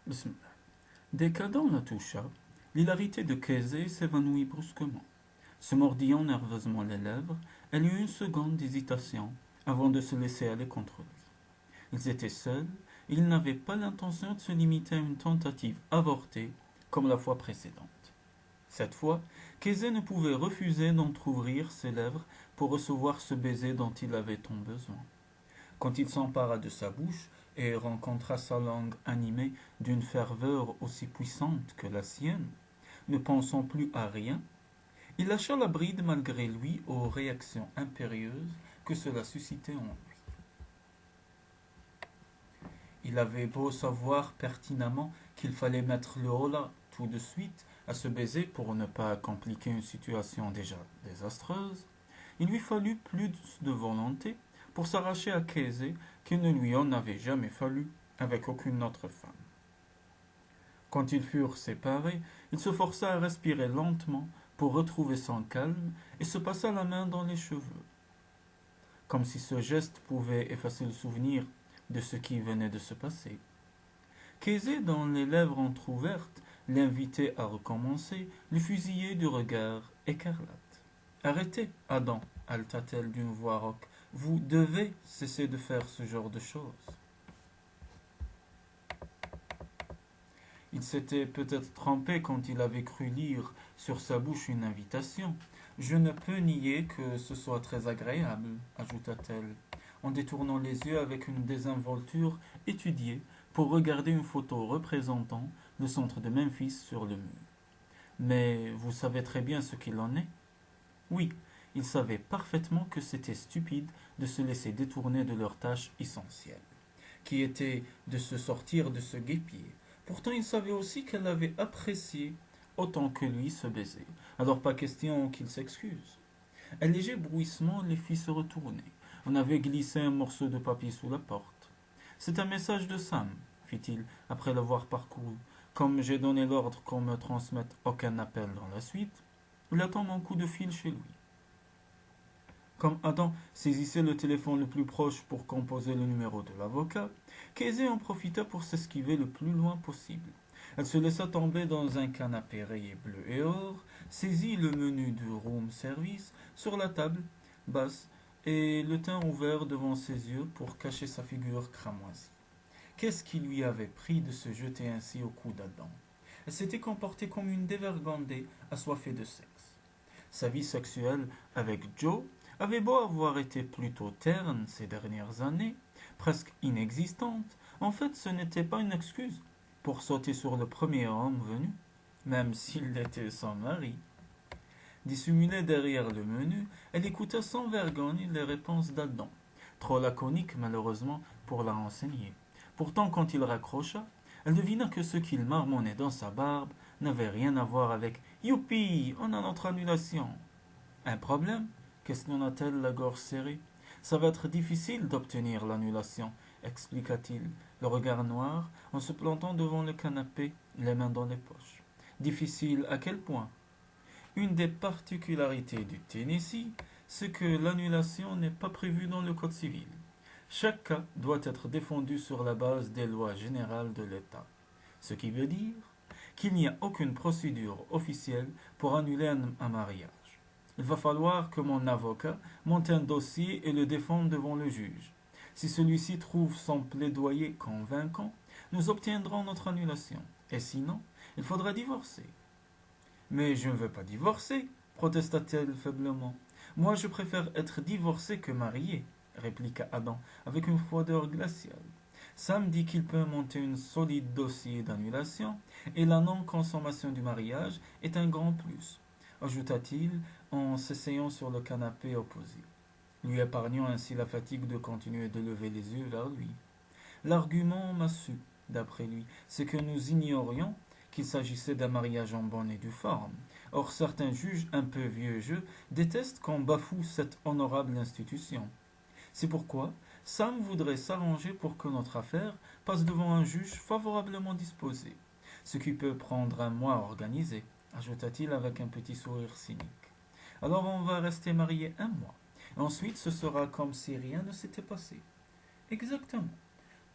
Bismillah. Dès qu'Adam la toucha, l'hilarité de Kézé s'évanouit brusquement. Se mordillant nerveusement les lèvres, elle eut une seconde d'hésitation avant de se laisser aller contre lui. Ils étaient seuls et il n'avait pas l'intention de se limiter à une tentative avortée comme la fois précédente. Cette fois, Kézé ne pouvait refuser d'entr'ouvrir ses lèvres pour recevoir ce baiser dont il avait tant besoin. Quand il s'empara de sa bouche et rencontra sa langue animée d'une ferveur aussi puissante que la sienne, ne pensant plus à rien, il lâcha la bride malgré lui aux réactions impérieuses que cela suscitait en lui. Il avait beau savoir pertinemment qu'il fallait mettre le holà tout de suite à ce baiser pour ne pas compliquer une situation déjà désastreuse, il lui fallut plus de volonté pour s'arracher à Kézé qu'il ne lui en avait jamais fallu avec aucune autre femme. Quand ils furent séparés, il se força à respirer lentement pour retrouver son calme et se passa la main dans les cheveux, comme si ce geste pouvait effacer le souvenir de ce qui venait de se passer. Kézé, dont les lèvres entr'ouvertes l'invitait à recommencer, le fusillait du regard écarlate. Arrêtez, Adam, haleta-t-elle d'une voix rauque. Vous devez cesser de faire ce genre de choses. Il s'était peut-être trompé quand il avait cru lire sur sa bouche une invitation. Je ne peux nier que ce soit très agréable, ajouta-t-elle, en détournant les yeux avec une désinvolture étudiée pour regarder une photo représentant le centre de Memphis sur le mur. Mais vous savez très bien ce qu'il en est. Oui, il savait parfaitement que c'était stupide de se laisser détourner de leur tâche essentielle, qui était de se sortir de ce guêpier. Pourtant, il savait aussi qu'elle avait apprécié autant que lui ce baiser. Alors pas question qu'il s'excuse. Un léger bruissement les fit se retourner. On avait glissé un morceau de papier sous la porte. C'est un message de Sam, fit-il, après l'avoir parcouru. Comme j'ai donné l'ordre qu'on me transmette aucun appel dans la suite, il attend mon coup de fil chez lui. Comme Adam saisissait le téléphone le plus proche pour composer le numéro de l'avocat, Casey en profita pour s'esquiver le plus loin possible. Elle se laissa tomber dans un canapé rayé bleu et or, saisit le menu du room service sur la table basse et le tint ouvert devant ses yeux pour cacher sa figure cramoisie. Qu'est-ce qui lui avait pris de se jeter ainsi au cou d'Adam? Elle s'était comportée comme une dévergondée assoiffée de sexe. Sa vie sexuelle avec Joe avait beau avoir été plutôt terne ces dernières années, presque inexistante, en fait ce n'était pas une excuse pour sauter sur le premier homme venu, même s'il était son mari. Dissimulée derrière le menu, elle écouta sans vergogne les réponses d'Adam, trop laconiques malheureusement pour la renseigner. Pourtant, quand il raccrocha, elle devina que ce qu'il marmonnait dans sa barbe n'avait rien à voir avec Youpi, on a notre annulation. Un problème? Questionna-t-elle la gorge serrée. Ça va être difficile d'obtenir l'annulation, expliqua-t-il, le regard noir, en se plantant devant le canapé, les mains dans les poches. Difficile à quel point? Une des particularités du Tennessee, c'est que l'annulation n'est pas prévue dans le Code civil. Chaque cas doit être défendu sur la base des lois générales de l'État. Ce qui veut dire qu'il n'y a aucune procédure officielle pour annuler un mariage. Il va falloir que mon avocat monte un dossier et le défende devant le juge. Si celui-ci trouve son plaidoyer convaincant, nous obtiendrons notre annulation. Et sinon, il faudra divorcer. Mais je ne veux pas divorcer, protesta-t-elle faiblement. Moi, je préfère être divorcée que mariée, répliqua Adam avec une froideur glaciale. Sam dit qu'il peut monter un solide dossier d'annulation et la non-consommation du mariage est un grand plus, ajouta-t-il en s'asseyant sur le canapé opposé, lui épargnant ainsi la fatigue de continuer de lever les yeux vers lui. L'argument massue, d'après lui, c'est que nous ignorions qu'il s'agissait d'un mariage en bonne et due forme. Or, certains juges un peu vieux jeu détestent qu'on bafoue cette honorable institution. C'est pourquoi Sam voudrait s'arranger pour que notre affaire passe devant un juge favorablement disposé, ce qui peut prendre un mois à organiser, ajouta-t-il avec un petit sourire cynique. Alors on va rester mariés un mois. Ensuite, ce sera comme si rien ne s'était passé. Exactement.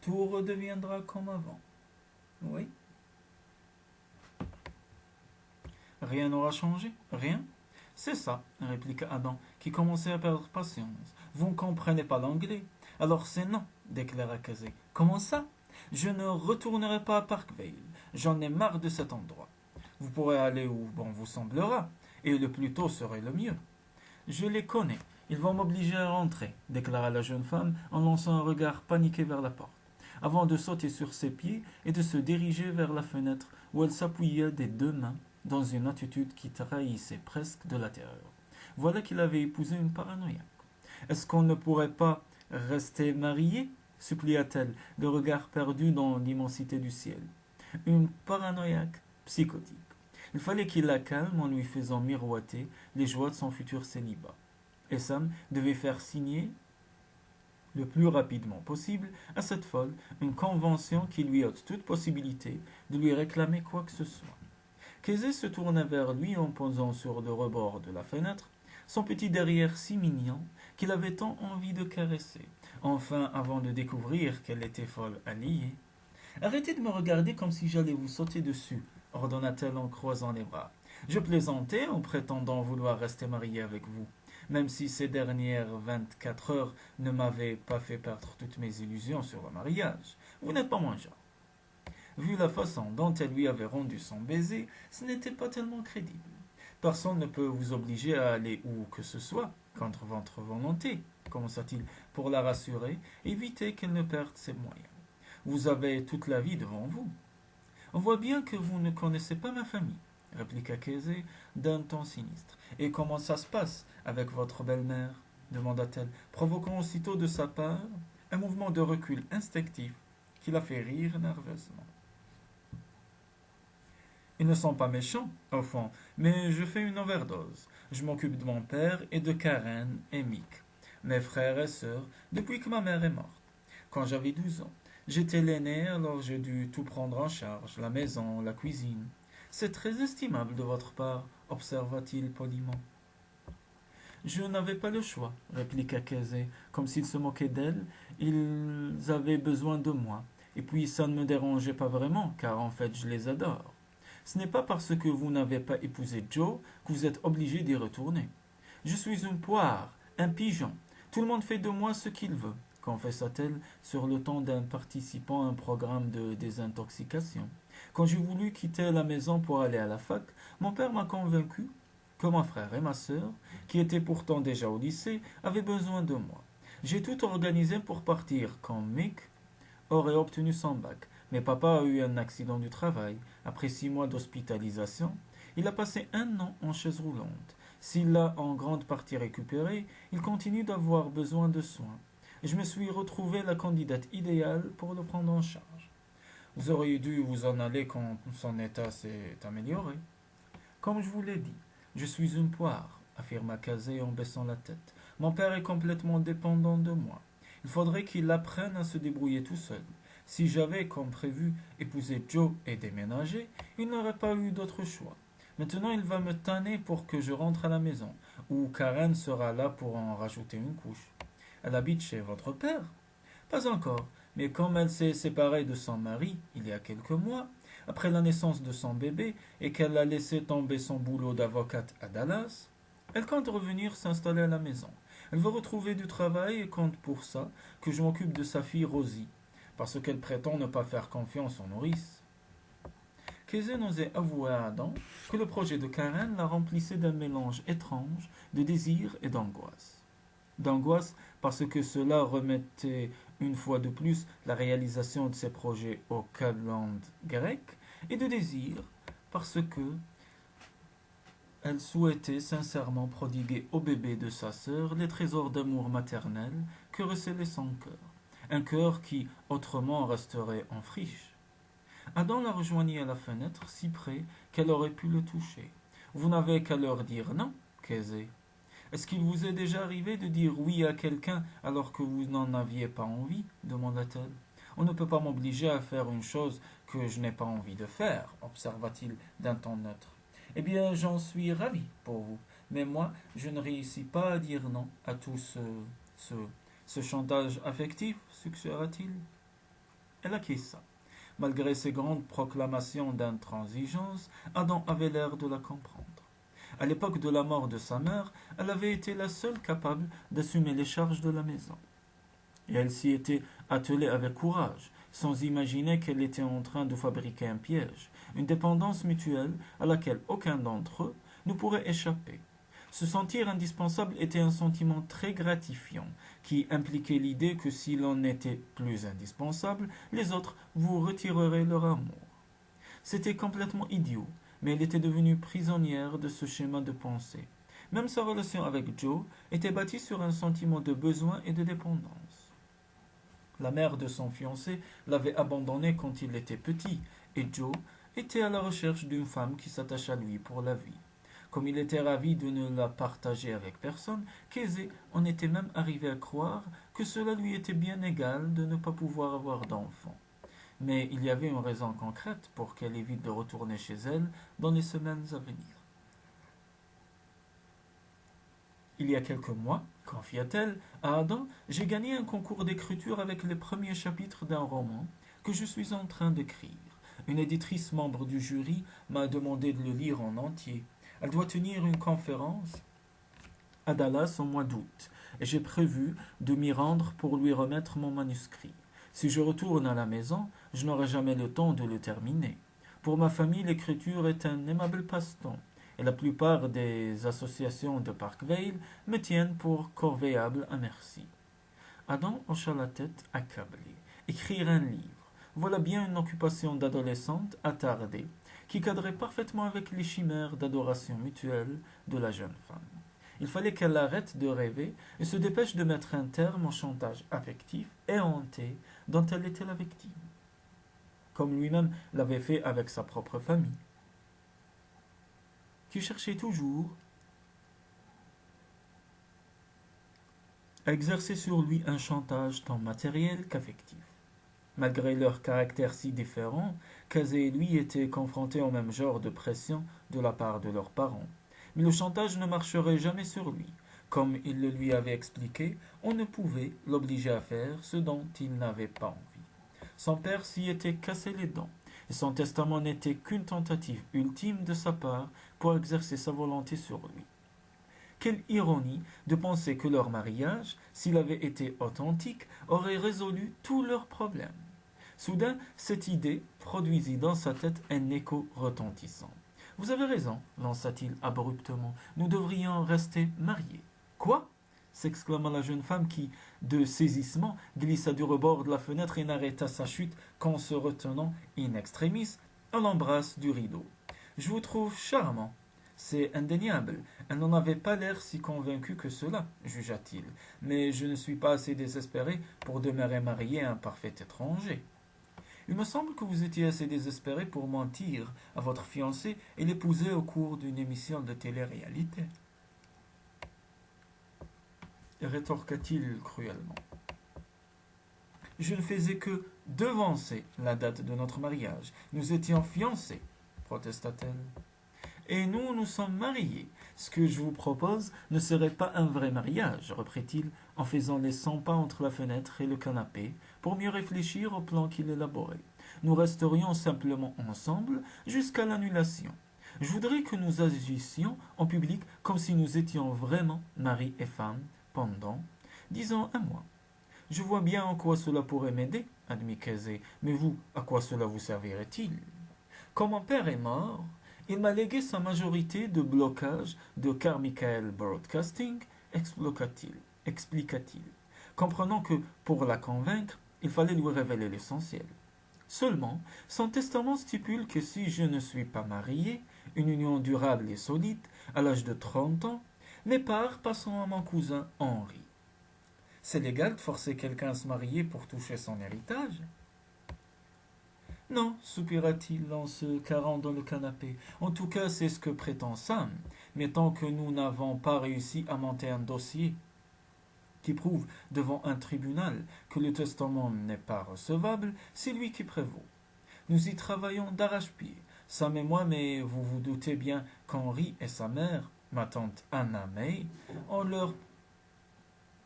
Tout redeviendra comme avant. Oui, rien n'aura changé? Rien? C'est ça, répliqua Adam, qui commençait à perdre patience. Vous ne comprenez pas l'anglais? Alors c'est non, déclara Casey. Comment ça? Je ne retournerai pas à Parkvale. J'en ai marre de cet endroit. Vous pourrez aller où bon vous semblera, et le plus tôt serait le mieux. Je les connais. Ils vont m'obliger à rentrer, déclara la jeune femme en lançant un regard paniqué vers la porte, avant de sauter sur ses pieds et de se diriger vers la fenêtre où elle s'appuyait des deux mains dans une attitude qui trahissait presque de la terreur. Voilà qu'il avait épousé une paranoïaque. Est-ce qu'on ne pourrait pas rester mariés? Supplia-t-elle, le regard perdu dans l'immensité du ciel. Une paranoïaque psychotique. Il fallait qu'il la calme en lui faisant miroiter les joies de son futur célibat. Et Sam devait faire signer le plus rapidement possible à cette folle une convention qui lui ôte toute possibilité de lui réclamer quoi que ce soit. Casey se tourna vers lui en posant sur le rebord de la fenêtre son petit derrière si mignon qu'il avait tant envie de caresser, enfin avant de découvrir qu'elle était folle à lier. Arrêtez de me regarder comme si j'allais vous sauter dessus, ordonna-t-elle en croisant les bras. Je plaisantais en prétendant vouloir rester mariée avec vous, même si ces dernières 24 heures ne m'avaient pas fait perdre toutes mes illusions sur le mariage. Vous n'êtes pas mon genre. Vu la façon dont elle lui avait rendu son baiser, ce n'était pas tellement crédible. Personne ne peut vous obliger à aller où que ce soit, contre votre volonté, commença-t-il pour la rassurer et éviter qu'elle ne perde ses moyens. Vous avez toute la vie devant vous. On voit bien que vous ne connaissez pas ma famille, répliqua Casey d'un ton sinistre. Et comment ça se passe avec votre belle-mère? Demanda-t-elle, provoquant aussitôt de sa part un mouvement de recul instinctif qui la fait rire nerveusement. Ils ne sont pas méchants, au fond, mais je fais une overdose. Je m'occupe de mon père et de Karen et Mick, mes frères et sœurs, depuis que ma mère est morte. Quand j'avais 12 ans, j'étais l'aîné, alors j'ai dû tout prendre en charge, la maison, la cuisine. C'est très estimable de votre part, observa-t-il poliment. Je n'avais pas le choix, répliqua Casey, comme s'il se moquait d'elle. Ils avaient besoin de moi. Et puis ça ne me dérangeait pas vraiment, car en fait je les adore. Ce n'est pas parce que vous n'avez pas épousé Joe que vous êtes obligé d'y retourner. Je suis une poire, un pigeon. Tout le monde fait de moi ce qu'il veut, confessa-t-elle sur le ton d'un participant à un programme de désintoxication. Quand j'ai voulu quitter la maison pour aller à la fac, mon père m'a convaincu que mon frère et ma sœur, qui étaient pourtant déjà au lycée, avaient besoin de moi. J'ai tout organisé pour partir quand Mick aurait obtenu son bac. Mais papa a eu un accident du travail. Après 6 mois d'hospitalisation, il a passé un an en chaise roulante. S'il l'a en grande partie récupéré, il continue d'avoir besoin de soins. Et je me suis retrouvé la candidate idéale pour le prendre en charge. Vous auriez dû vous en aller quand son état s'est amélioré. Comme je vous l'ai dit, je suis une poire, affirma Casey en baissant la tête. Mon père est complètement dépendant de moi. Il faudrait qu'il apprenne à se débrouiller tout seul. Si j'avais, comme prévu, épousé Joe et déménagé, il n'aurait pas eu d'autre choix. Maintenant, il va me tanner pour que je rentre à la maison, où Karen sera là pour en rajouter une couche. Elle habite chez votre père? Pas encore, mais comme elle s'est séparée de son mari il y a quelques mois, après la naissance de son bébé, et qu'elle a laissé tomber son boulot d'avocate à Dallas, elle compte revenir s'installer à la maison. Elle veut retrouver du travail et compte pour ça que je m'occupe de sa fille Rosie, parce qu'elle prétend ne pas faire confiance aux nourrices. Casey n'osait avouer à Adam que le projet de Karen la remplissait d'un mélange étrange de désir et d'angoisse. D'angoisse parce que cela remettait une fois de plus la réalisation de ses projets au calende grec, et de désir parce que elle souhaitait sincèrement prodiguer au bébé de sa sœur les trésors d'amour maternel que recelait son cœur, un cœur qui autrement resterait en friche. Adam la rejoignit à la fenêtre, si près qu'elle aurait pu le toucher. Vous n'avez qu'à leur dire non, Casey. Est-ce qu'il vous est déjà arrivé de dire oui à quelqu'un alors que vous n'en aviez pas envie? Demanda-t-elle. On ne peut pas m'obliger à faire une chose que je n'ai pas envie de faire, observa-t-il d'un ton neutre. Eh bien, j'en suis ravi pour vous, mais moi, je ne réussis pas à dire non à tout ce chantage affectif, suggéra-t-il. Elle acquiesça. Malgré ses grandes proclamations d'intransigeance, Adam avait l'air de la comprendre. À l'époque de la mort de sa mère, elle avait été la seule capable d'assumer les charges de la maison. Et elle s'y était attelée avec courage, sans imaginer qu'elle était en train de fabriquer un piège, une dépendance mutuelle à laquelle aucun d'entre eux ne pourrait échapper. Se sentir indispensable était un sentiment très gratifiant, qui impliquait l'idée que si l'on n'était plus indispensable, les autres vous retireraient leur amour. C'était complètement idiot, mais elle était devenue prisonnière de ce schéma de pensée. Même sa relation avec Joe était bâtie sur un sentiment de besoin et de dépendance. La mère de son fiancé l'avait abandonné quand il était petit, et Joe était à la recherche d'une femme qui s'attache à lui pour la vie. Comme il était ravi de ne la partager avec personne, Casey en était même arrivé à croire que cela lui était bien égal de ne pas pouvoir avoir d'enfant. Mais il y avait une raison concrète pour qu'elle évite de retourner chez elle dans les semaines à venir. Il y a quelques mois, confia-t-elle à Adam, j'ai gagné un concours d'écriture avec les premiers chapitres d'un roman que je suis en train d'écrire. Une éditrice membre du jury m'a demandé de le lire en entier. Elle doit tenir une conférence à Dallas au mois d'août, et j'ai prévu de m'y rendre pour lui remettre mon manuscrit. Si je retourne à la maison, je n'aurai jamais le temps de le terminer. Pour ma famille, l'écriture est un aimable passe-temps, et la plupart des associations de Parkvale me tiennent pour corvéable à merci. Adam hocha la tête accablé. Écrire un livre. Voilà bien une occupation d'adolescente attardée qui cadrait parfaitement avec les chimères d'adoration mutuelle de la jeune femme. Il fallait qu'elle arrête de rêver et se dépêche de mettre un terme au chantage affectif et hanté dont elle était la victime, comme lui-même l'avait fait avec sa propre famille, qui cherchait toujours à exercer sur lui un chantage tant matériel qu'affectif. Malgré leur caractère si différent, Casey et lui étaient confrontés au même genre de pression de la part de leurs parents. Mais le chantage ne marcherait jamais sur lui. Comme il le lui avait expliqué, on ne pouvait l'obliger à faire ce dont il n'avait pas envie. Son père s'y était cassé les dents, et son testament n'était qu'une tentative ultime de sa part pour exercer sa volonté sur lui. Quelle ironie de penser que leur mariage, s'il avait été authentique, aurait résolu tous leurs problèmes. Soudain, cette idée produisit dans sa tête un écho retentissant. Vous avez raison, lança-t-il abruptement. Nous devrions rester mariés. Quoi? S'exclama la jeune femme qui, de saisissement, glissa du rebord de la fenêtre et n'arrêta sa chute qu'en se retenant in extremis à l'embrasse du rideau. Je vous trouve charmant. C'est indéniable. Elle n'en avait pas l'air si convaincue que cela, jugea-t-il. Mais je ne suis pas assez désespéré pour demeurer marié à un parfait étranger. Il me semble que vous étiez assez désespéré pour mentir à votre fiancé et l'épouser au cours d'une émission de télé-réalité. Rétorqua-t-il cruellement. Je ne faisais que devancer la date de notre mariage. Nous étions fiancés, protesta-t-elle. Et nous, nous sommes mariés. Ce que je vous propose ne serait pas un vrai mariage, reprit-il en faisant les 100 pas entre la fenêtre et le canapé pour mieux réfléchir au plan qu'il élaborait. Nous resterions simplement ensemble jusqu'à l'annulation. Je voudrais que nous agissions en public comme si nous étions vraiment mari et femme pendant, disons, un mois. Je vois bien en quoi cela pourrait m'aider, admit Casey, mais vous, à quoi cela vous servirait-il? Quand mon père est mort, il m'a légué sa majorité de blocage de Carmichael Broadcasting, expliqua-t-il, comprenant que, pour la convaincre, il fallait lui révéler l'essentiel. Seulement, son testament stipule que si je ne suis pas marié, une union durable et solide, à l'âge de 30 ans, mes parts passeront à mon cousin Henry. C'est légal de forcer quelqu'un à se marier pour toucher son héritage? Non, soupira-t-il en se carrant dans le canapé. En tout cas, c'est ce que prétend Sam. Mais tant que nous n'avons pas réussi à monter un dossier qui prouve devant un tribunal que le testament n'est pas recevable, c'est lui qui prévaut. Nous y travaillons d'arrache-pied, Sam et moi, mais vous vous doutez bien qu'Henri et sa mère, ma tante Anna May, ont leurs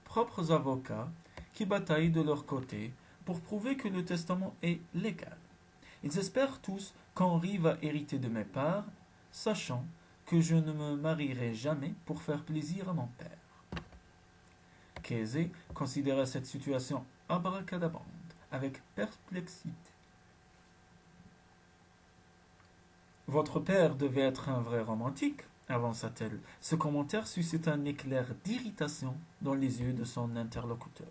propres avocats qui bataillent de leur côté pour prouver que le testament est légal. Ils espèrent tous qu'Henri va hériter de mes parts, sachant que je ne me marierai jamais pour faire plaisir à mon père. Kesey considéra cette situation abracadabrante avec perplexité. Votre père devait être un vrai romantique, avança-t-elle. Ce commentaire suscita un éclair d'irritation dans les yeux de son interlocuteur.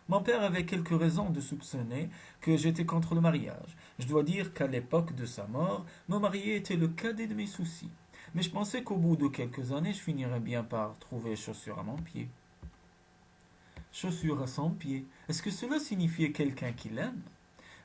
Mon père avait quelques raisons de soupçonner que j'étais contre le mariage. Je dois dire qu'à l'époque de sa mort, me marier était le cadet de mes soucis. Mais je pensais qu'au bout de quelques années, je finirais bien par trouver chaussure à mon pied. Chaussure à son pied. Est-ce que cela signifiait quelqu'un qui l'aime?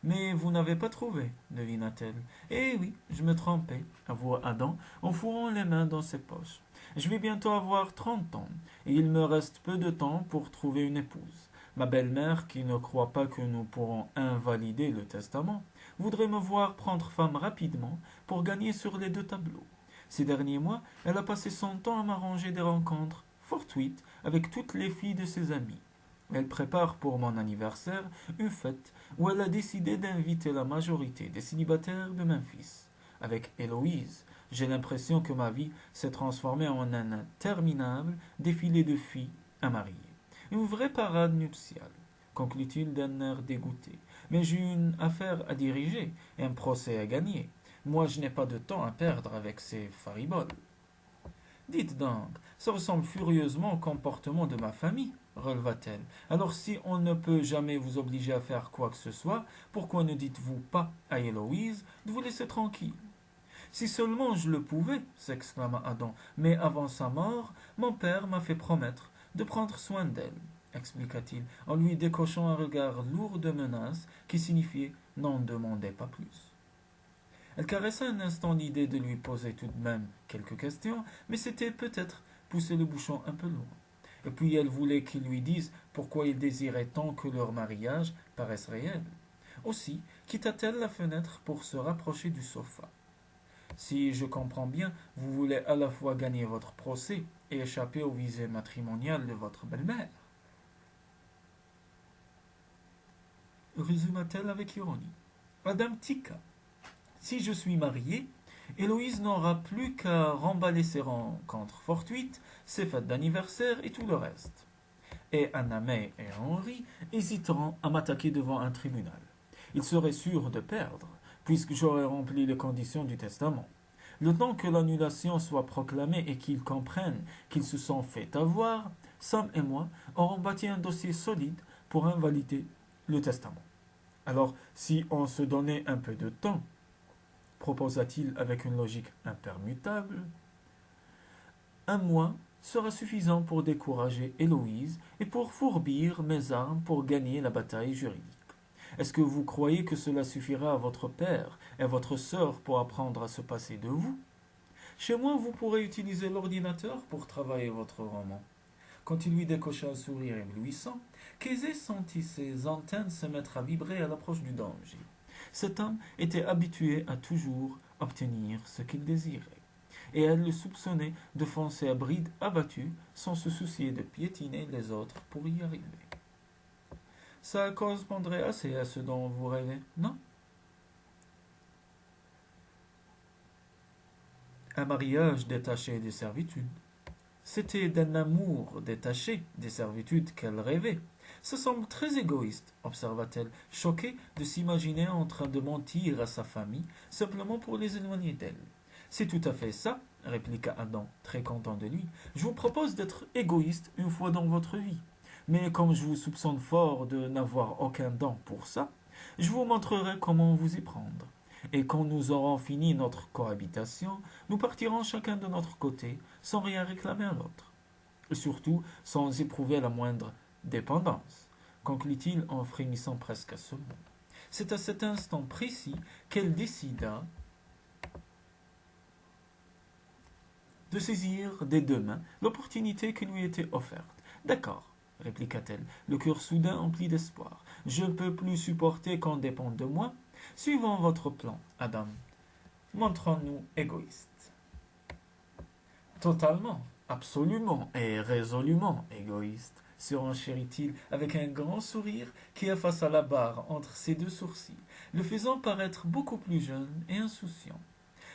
Mais vous n'avez pas trouvé, devina-t-elle. Eh oui, je me trompais, avoua Adam, en fourrant les mains dans ses poches. Je vais bientôt avoir 30 ans, et il me reste peu de temps pour trouver une épouse. Ma belle-mère, qui ne croit pas que nous pourrons invalider le testament, voudrait me voir prendre femme rapidement pour gagner sur les deux tableaux. Ces derniers mois, elle a passé son temps à m'arranger des rencontres fortuites avec toutes les filles de ses amis. Elle prépare pour mon anniversaire une fête où elle a décidé d'inviter la majorité des célibataires de Memphis. Avec Héloïse, j'ai l'impression que ma vie s'est transformée en un interminable défilé de filles à marier. Une vraie parade nuptiale, conclut-il d'un air dégoûté. Mais j'ai une affaire à diriger et un procès à gagner. Moi, je n'ai pas de temps à perdre avec ces fariboles. Dites donc, ça ressemble furieusement au comportement de ma famille, releva-t-elle. Alors si on ne peut jamais vous obliger à faire quoi que ce soit, pourquoi ne dites-vous pas à Héloïse de vous laisser tranquille? Si seulement je le pouvais, s'exclama Adam, mais avant sa mort, mon père m'a fait promettre de prendre soin d'elle, expliqua-t-il, en lui décochant un regard lourd de menace qui signifiait n'en demandez pas plus. Elle caressa un instant l'idée de lui poser tout de même quelques questions, mais c'était peut-être pousser le bouchon un peu loin. Et puis elle voulait qu'il lui dise pourquoi il désirait tant que leur mariage paraisse réel. Aussi quitta-t-elle la fenêtre pour se rapprocher du sofa. Si je comprends bien, vous voulez à la fois gagner votre procès et échapper aux visées matrimoniales de votre belle-mère, résuma-t-elle avec ironie. Madame Tika, si je suis mariée, Héloïse n'aura plus qu'à remballer ses rencontres fortuites, ses fêtes d'anniversaire et tout le reste. Et Anna May et Henri hésiteront à m'attaquer devant un tribunal. Ils seraient sûrs de perdre, puisque j'aurais rempli les conditions du testament. Le temps que l'annulation soit proclamée et qu'ils comprennent qu'ils se sont fait avoir, Sam et moi aurons bâti un dossier solide pour invalider le testament. Alors, si on se donnait un peu de temps, proposa-t-il avec une logique impermutable, un mois sera suffisant pour décourager Héloïse et pour fourbir mes armes pour gagner la bataille juridique. Est-ce que vous croyez que cela suffira à votre père et à votre sœur pour apprendre à se passer de vous? Chez moi, vous pourrez utiliser l'ordinateur pour travailler votre roman. Quand il lui décocha un sourire éblouissant, Kesey sentit ses antennes se mettre à vibrer à l'approche du danger. Cet homme était habitué à toujours obtenir ce qu'il désirait, et elle le soupçonnait de foncer à bride abattue sans se soucier de piétiner les autres pour y arriver. Ça correspondrait assez à ce dont vous rêvez, non? Un mariage détaché des servitudes. C'était d'un amour détaché des servitudes qu'elle rêvait. Ça semble très égoïste, observa-t-elle, choquée de s'imaginer en train de mentir à sa famille simplement pour les éloigner d'elle. C'est tout à fait ça, répliqua Adam, très content de lui. Je vous propose d'être égoïste une fois dans votre vie. Mais comme je vous soupçonne fort de n'avoir aucun don pour ça, je vous montrerai comment vous y prendre. Et quand nous aurons fini notre cohabitation, nous partirons chacun de notre côté, sans rien réclamer à l'autre. Et surtout, sans éprouver la moindre dépendance, conclut-il en frémissant presque à ce mot. C'est à cet instant précis qu'elle décida de saisir des deux mains l'opportunité qui lui était offerte. D'accord, répliqua-t-elle, le cœur soudain empli d'espoir. Je ne peux plus supporter qu'on dépende de moi. Suivons votre plan, Adam. Montrons-nous égoïstes. Totalement, Absolument et résolument égoïste, surenchérit-il avec un grand sourire qui effaça la barre entre ses deux sourcils, le faisant paraître beaucoup plus jeune et insouciant.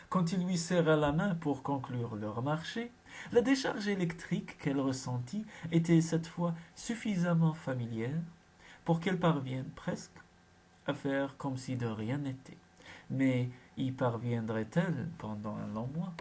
Quand il lui serra la main pour conclure leur marché, la décharge électrique qu'elle ressentit était cette fois suffisamment familière pour qu'elle parvienne presque à faire comme si de rien n'était. Mais y parviendrait-elle pendant un long mois?